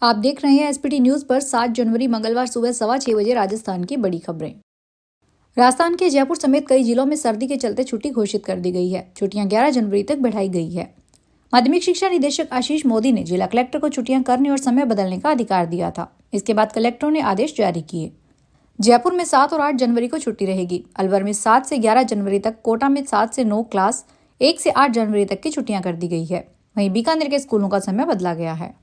आप देख रहे हैं एसपीटी न्यूज पर 7 जनवरी मंगलवार सुबह 6:15 बजे राजस्थान की बड़ी खबरें। राजस्थान के जयपुर समेत कई जिलों में सर्दी के चलते छुट्टी घोषित कर दी गई है। छुट्टियां 11 जनवरी तक बढ़ाई गई है। माध्यमिक शिक्षा निदेशक आशीष मोदी ने जिला कलेक्टर को छुट्टियां करने और समय बदलने का अधिकार दिया था। इसके बाद कलेक्टरों ने आदेश जारी किए। जयपुर में 7 और 8 जनवरी को छुट्टी रहेगी। अलवर में 7 से 11 जनवरी तक, कोटा में 7 से 9, क्लास 1 से 8 जनवरी तक की छुट्टियां कर दी गई है। वहीं बीकानेर के स्कूलों का समय बदला गया है।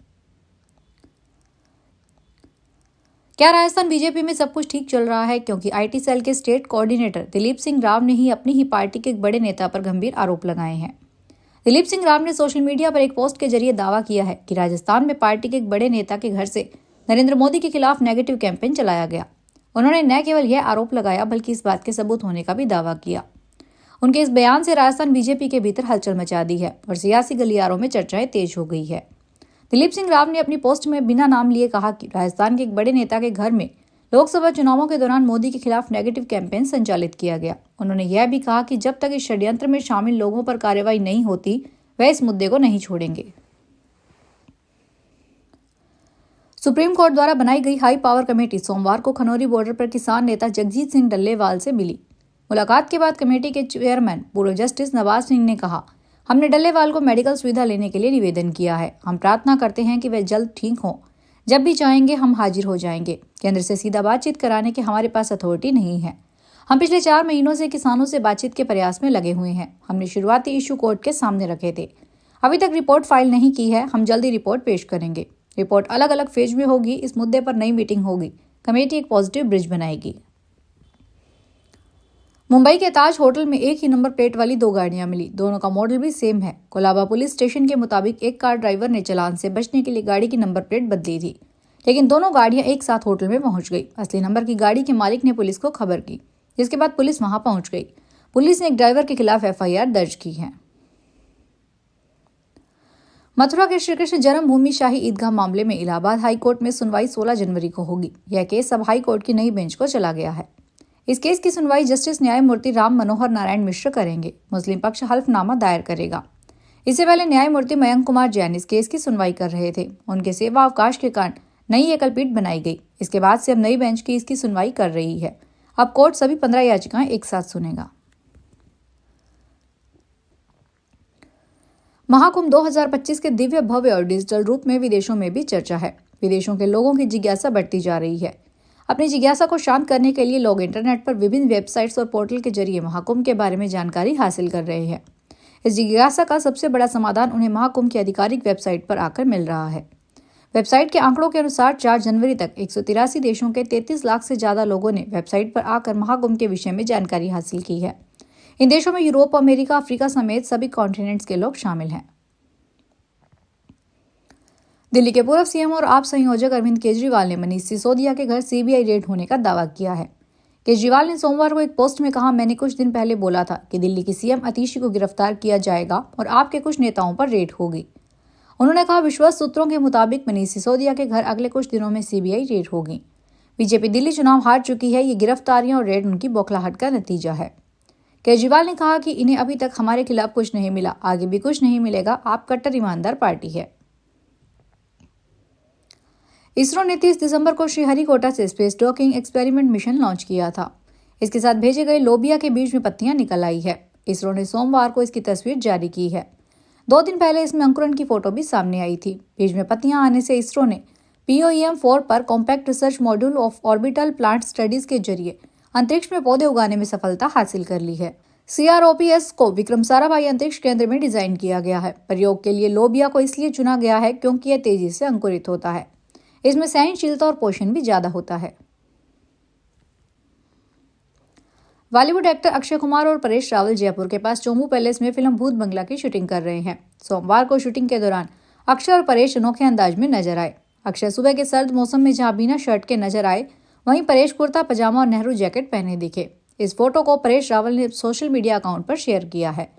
क्या राजस्थान बीजेपी में सब कुछ ठीक चल रहा है? क्योंकि आईटी सेल के स्टेट कोऑर्डिनेटर दिलीप सिंह राव ने ही अपनी ही पार्टी के एक बड़े नेता पर गंभीर आरोप लगाए हैं। दिलीप सिंह राव ने सोशल मीडिया पर एक पोस्ट के जरिए दावा किया है कि राजस्थान में पार्टी के एक बड़े नेता के घर से नरेंद्र मोदी के खिलाफ नेगेटिव कैंपेन चलाया गया। उन्होंने न केवल यह आरोप लगाया बल्कि इस बात के सबूत होने का भी दावा किया। उनके इस बयान से राजस्थान बीजेपी के भीतर हलचल मचा दी है और सियासी गलियारों में चर्चाएं तेज हो गई है। दिलीप सिंह राव ने अपनी पोस्ट में बिना नाम लिए कहा कि राजस्थान के एक बड़े नेता के घर में लोकसभा चुनावों के दौरान मोदी के खिलाफ नेगेटिव कैंपेन संचालित किया गया। उन्होंने यह भी कहा कि जब तक इस षड्यंत्र में शामिल लोगों पर कार्रवाई नहीं होती, वह इस मुद्दे को नहीं छोड़ेंगे। सुप्रीम कोर्ट द्वारा बनाई गई हाई पावर कमेटी सोमवार को खनौरी बॉर्डर पर किसान नेता जगजीत सिंह डल्लेवाल से मिली। मुलाकात के बाद कमेटी के चेयरमैन पूर्व जस्टिस नवाज सिंह ने कहा, हमने डल्लेवाल को मेडिकल सुविधा लेने के लिए निवेदन किया है। हम प्रार्थना करते हैं कि वे जल्द ठीक हों। जब भी चाहेंगे हम हाजिर हो जाएंगे। केंद्र से सीधा बातचीत कराने की हमारे पास अथॉरिटी नहीं है। हम पिछले 4 महीनों से किसानों से बातचीत के प्रयास में लगे हुए हैं। हमने शुरुआती इशू कोर्ट के सामने रखे थे। अभी तक रिपोर्ट फाइल नहीं की है। हम जल्दी रिपोर्ट पेश करेंगे। रिपोर्ट अलग अलग फेज में होगी। इस मुद्दे पर नई मीटिंग होगी। कमेटी एक पॉजिटिव ब्रिज बनाएगी। मुंबई के ताज होटल में एक ही नंबर प्लेट वाली 2 गाड़ियां मिली। दोनों का मॉडल भी सेम है। कोलाबा पुलिस स्टेशन के मुताबिक एक कार ड्राइवर ने चालान से बचने के लिए गाड़ी की नंबर प्लेट बदली थी, लेकिन दोनों गाड़ियां एक साथ होटल में पहुंच गई। असली नंबर की गाड़ी के मालिक ने पुलिस को खबर की, जिसके बाद पुलिस वहां पहुंच गई। पुलिस ने एक ड्राइवर के खिलाफ FIR दर्ज की है। मथुरा के श्री कृष्ण जन्मभूमि शाही ईदगाह मामले में इलाहाबाद हाईकोर्ट में सुनवाई 16 जनवरी को होगी। यह केस अब हाईकोर्ट की नई बेंच को चला गया है। इस केस की सुनवाई जस्टिस न्यायमूर्ति राम मनोहर नारायण मिश्र करेंगे। मुस्लिम पक्ष हल्फनामा दायर करेगा। इससे पहले न्यायमूर्ति मयंक कुमार जैन इस केस की सुनवाई कर रहे थे। उनके सेवा अवकाश के कारण नई एकलपीठ बनाई गई। इसके बाद से अब नई बेंच की इसकी सुनवाई कर रही है। अब कोर्ट सभी 15 याचिकाएं एक साथ सुनेगा। महाकुंभ 2025 के दिव्य, भव्य और डिजिटल रूप में विदेशों में भी चर्चा है। विदेशों के लोगों की जिज्ञासा बढ़ती जा रही है। अपनी जिज्ञासा को शांत करने के लिए लोग इंटरनेट पर विभिन्न वेबसाइट्स और पोर्टल के जरिए महाकुंभ के बारे में जानकारी हासिल कर रहे हैं। इस जिज्ञासा का सबसे बड़ा समाधान उन्हें महाकुंभ की आधिकारिक वेबसाइट पर आकर मिल रहा है। वेबसाइट के आंकड़ों के अनुसार 4 जनवरी तक 183 देशों के 33 लाख से ज्यादा लोगों ने वेबसाइट पर आकर महाकुंभ के विषय में जानकारी हासिल की है। इन देशों में यूरोप, अमेरिका, अफ्रीका समेत सभी कॉन्टिनेंट्स के लोग शामिल हैं। दिल्ली के पूर्व सीएम और आप संयोजक अरविंद केजरीवाल ने मनीष सिसोदिया के घर CBI रेड होने का दावा किया है। केजरीवाल ने सोमवार को एक पोस्ट में कहा, मैंने कुछ दिन पहले बोला था कि दिल्ली की CM अतीशी को गिरफ्तार किया जाएगा और आपके कुछ नेताओं पर रेड होगी। उन्होंने कहा, विश्वस्त सूत्रों के मुताबिक मनीष सिसोदिया के घर अगले कुछ दिनों में CBI रेड होगी। बीजेपी दिल्ली चुनाव हार चुकी है। ये गिरफ्तारियां और रेड उनकी बौखलाहट का नतीजा है। केजरीवाल ने कहा कि इन्हें अभी तक हमारे खिलाफ कुछ नहीं मिला, आगे भी कुछ नहीं मिलेगा। आप कट्टर ईमानदार पार्टी है। इसरो ने 30 दिसंबर को श्रीहरिकोटा से space docking experiment mission launch किया था। इसके साथ भेजे गए लोबिया के बीज में पत्तियां निकल आई है। इसरो ने सोमवार को इसकी तस्वीर जारी की है। 2 दिन पहले इसमें अंकुरण की फोटो भी सामने आई थी। बीज में पत्तियां आने से इसरो ने POEM-4 पर compact research module of orbital plant studies के जरिए अंतरिक्ष में पौधे उगाने में सफलता हासिल कर ली है। CROPS को विक्रम साराभाई अंतरिक्ष केंद्र में डिजाइन किया गया है। प्रयोग के लिए लोबिया को इसलिए चुना गया है क्योंकि यह तेजी से अंकुरित होता है। इसमें सहनशीलता और पोषण भी ज्यादा होता है। बॉलीवुड एक्टर अक्षय कुमार और परेश रावल जयपुर के पास चोमू पैलेस में फिल्म भूत बंगला की शूटिंग कर रहे हैं। सोमवार को शूटिंग के दौरान अक्षय और परेश अनोखे अंदाज में नजर आए। अक्षय सुबह के सर्द मौसम में जहां बिना शर्ट के नजर आए, वहीं परेश कुर्ता पजामा और नेहरू जैकेट पहने दिखे। इस फोटो को परेश रावल ने सोशल मीडिया अकाउंट पर शेयर किया है।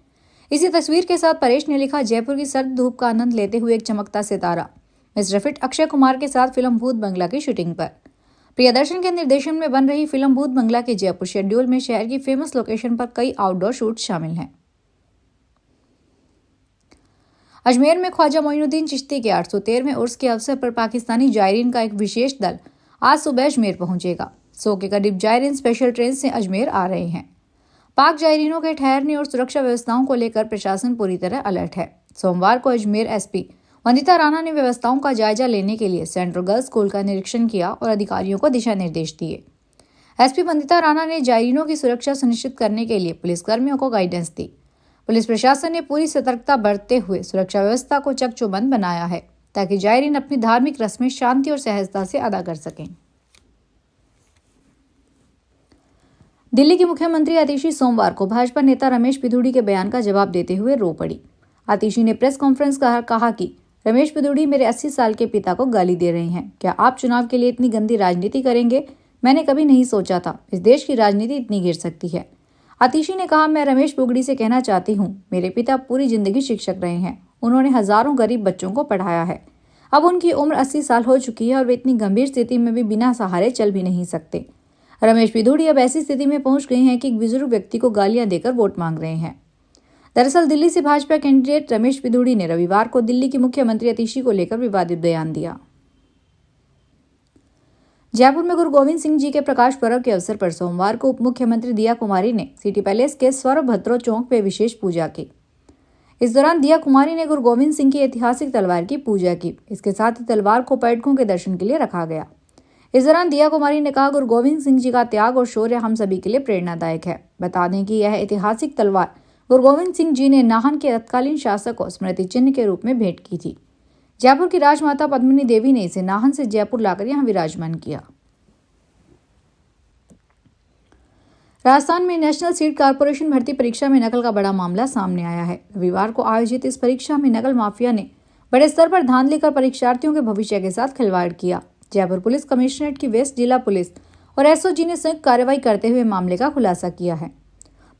इसी तस्वीर के साथ परेश ने लिखा, जयपुर की सर्द धूप का आनंद लेते हुए एक चमकता सितारा मिस्टर फिट अक्षय कुमार के साथ फिल्म भूत बंगला की शूटिंग पर। प्रियदर्शन के निर्देशन में बन रही फिल्म भूत बंगला के जयपुर शेड्यूल में शहर की फेमस लोकेशन पर कई आउटडोर शूट शामिल हैं। अजमेर में ख्वाजा मोइनुद्दीन चिश्ती के 813वें उर्स के अवसर पर पाकिस्तानी जायरीन का एक विशेष दल आज सुबह अजमेर पहुंचेगा। 100 के करीब जायरीन स्पेशल ट्रेन से अजमेर आ रहे हैं। पाक जायरीनों के ठहरने और सुरक्षा व्यवस्थाओं को लेकर प्रशासन पूरी तरह अलर्ट है। सोमवार को अजमेर एसपी वंदिता राणा ने व्यवस्थाओं का जायजा लेने के लिए सेंट्रल गर्ल्स स्कूल का निरीक्षण किया और अधिकारियों को दिशा निर्देश दिए। एसपी वंदिता राणा ने जायरीनों की सुरक्षा सुनिश्चित करने के लिए पुलिसकर्मियों को गाइडेंस दी। पुलिस प्रशासन ने पूरी सतर्कता बरतते हुए सुरक्षा व्यवस्था को चकचौबंद बनाया है ताकि जायरीन अपनी धार्मिक रस्में शांति और सहजता से अदा कर सकें। दिल्ली की मुख्यमंत्री आतिशी सोमवार को भाजपा नेता रमेश पिधूड़ी के बयान का जवाब देते हुए रो पड़ी। आतिशी ने प्रेस कॉन्फ्रेंस कहा कि रमेश पिधूड़ी मेरे 80 साल के पिता को गाली दे रहे हैं। क्या आप चुनाव के लिए इतनी गंदी राजनीति करेंगे? मैंने कभी नहीं सोचा था इस देश की राजनीति इतनी गिर सकती है। आतिशी ने कहा, मैं रमेश पिधूड़ी से कहना चाहती हूँ, मेरे पिता पूरी जिंदगी शिक्षक रहे हैं। उन्होंने हजारों गरीब बच्चों को पढ़ाया है। अब उनकी उम्र 80 साल हो चुकी है और वे इतनी गंभीर स्थिति में भी बिना सहारे चल भी नहीं सकते। रमेश पिधूड़ी अब ऐसी स्थिति में पहुंच गए हैं कि एक बुजुर्ग व्यक्ति को गालियां देकर वोट मांग रहे हैं। दरअसल दिल्ली से भाजपा कैंडिडेट रमेश पिधूड़ी ने रविवार को दिल्ली की मुख्यमंत्री आतिशी को लेकर विवादित बयान दिया। जयपुर में गुरु गोविंद सिंह जी के प्रकाश पर्व के अवसर पर सोमवार को उप मुख्यमंत्री दिया कुमारी ने सिटी पैलेस के स्वरभद्रो चौक में विशेष पूजा की। इस दौरान दिया कुमारी ने गुरु गोविंद सिंह की ऐतिहासिक तलवार की पूजा की। इसके साथ ही तलवार को पर्यटकों के दर्शन के लिए रखा गया। इस दौरान दिया कुमारी ने कहा, गुरु गोविंद सिंह जी का त्याग और शौर्य हम सभी के लिए प्रेरणादायक है। बता दें कि यह ऐतिहासिक तलवार गुरु गोविंद सिंह जी ने नाहन के तत्कालीन शासक को स्मृति चिन्ह के रूप में भेंट की थी। जयपुर की राजमाता पद्मिनी देवी ने इसे नाहन से जयपुर लाकर यहां विराजमान किया। राजस्थान में नेशनल सीड कॉर्पोरेशन भर्ती परीक्षा में नकल का बड़ा मामला सामने आया है। रविवार को आयोजित इस परीक्षा में नकल माफिया ने बड़े स्तर पर धांधली कर परीक्षार्थियों के भविष्य के साथ खिलवाड़ किया। जयपुर पुलिस कमिश्नरेट की वेस्ट जिला पुलिस और एसओजी ने संयुक्त कार्रवाई करते हुए मामले का खुलासा किया है।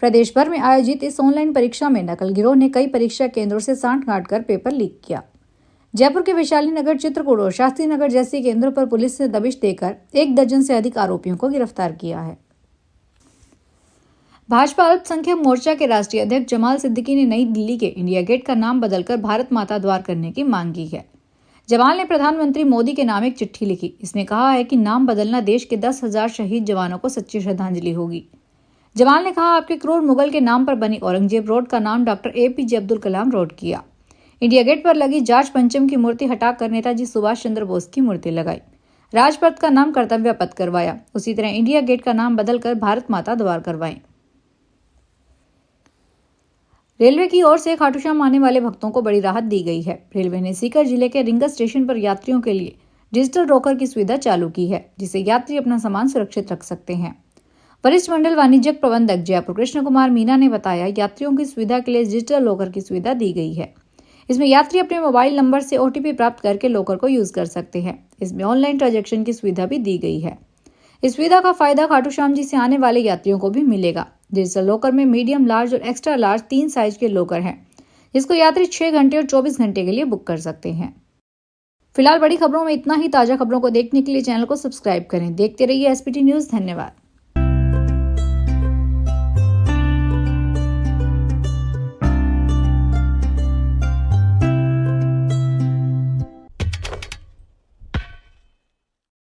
प्रदेश भर में आयोजित इस ऑनलाइन परीक्षा में नकल गिरोह ने कई परीक्षा केंद्रों से सांठ-गांठ कर पेपर लीक किया। जयपुर के वैशाली नगर, चित्रकूट और शास्त्री नगर जैसे केंद्रों पर पुलिस ने दबिश देकर 1 दर्जन से अधिक आरोपियों को गिरफ्तार किया है। भाजपा अल्पसंख्यक मोर्चा के राष्ट्रीय अध्यक्ष जमाल सिद्दीकी ने नई दिल्ली के इंडिया गेट का नाम बदलकर भारत माता द्वार करने की मांग की है। जमाल ने प्रधानमंत्री मोदी के नाम एक चिट्ठी लिखी। इसमें कहा है कि नाम बदलना देश के 10,000 शहीद जवानों को सच्ची श्रद्धांजलि होगी। जमाल ने कहा, आपके क्रूर मुगल के नाम पर बनी औरंगजेब रोड का नाम doctor APJ Abdul Kalam road किया। इंडिया गेट पर लगी जांच पंचम की मूर्ति हटाकर नेताजी सुभाष चंद्र बोस की मूर्ति लगाई। राजपथ का नाम कर्तव्य पथ करवाया। उसी तरह इंडिया गेट का नाम बदलकर भारत माता द्वार करवाएं। रेलवे की ओर से खाटू श्याम आने वाले भक्तों को बड़ी राहत दी गई है। रेलवे ने सीकर जिले के रिंगा स्टेशन पर यात्रियों के लिए डिजिटल रॉकर की सुविधा चालू की है, जिससे यात्री अपना सामान सुरक्षित रख सकते हैं। वरिष्ठ मंडल वाणिज्यिक प्रबंधक जयपुर कृष्ण कुमार मीना ने बताया, यात्रियों की सुविधा के लिए डिजिटल लॉकर की सुविधा दी गई है। इसमें यात्री अपने मोबाइल नंबर से OTP प्राप्त करके लॉकर को यूज कर सकते हैं। इसमें ऑनलाइन ट्रांजैक्शन की सुविधा भी दी गई है। इस सुविधा का फायदा खाटू श्याम जी से आने वाले यात्रियों को भी मिलेगा। डिजिटल लॉकर में मीडियम, लार्ज और एक्स्ट्रा लार्ज 3 साइज के लॉकर हैं, जिसको यात्री 6 घंटे और 24 घंटे के लिए बुक कर सकते हैं। फिलहाल बड़ी खबरों में इतना ही। ताजा खबरों को देखने के लिए चैनल को सब्सक्राइब करें। देखते रहिए SPT न्यूज। धन्यवाद।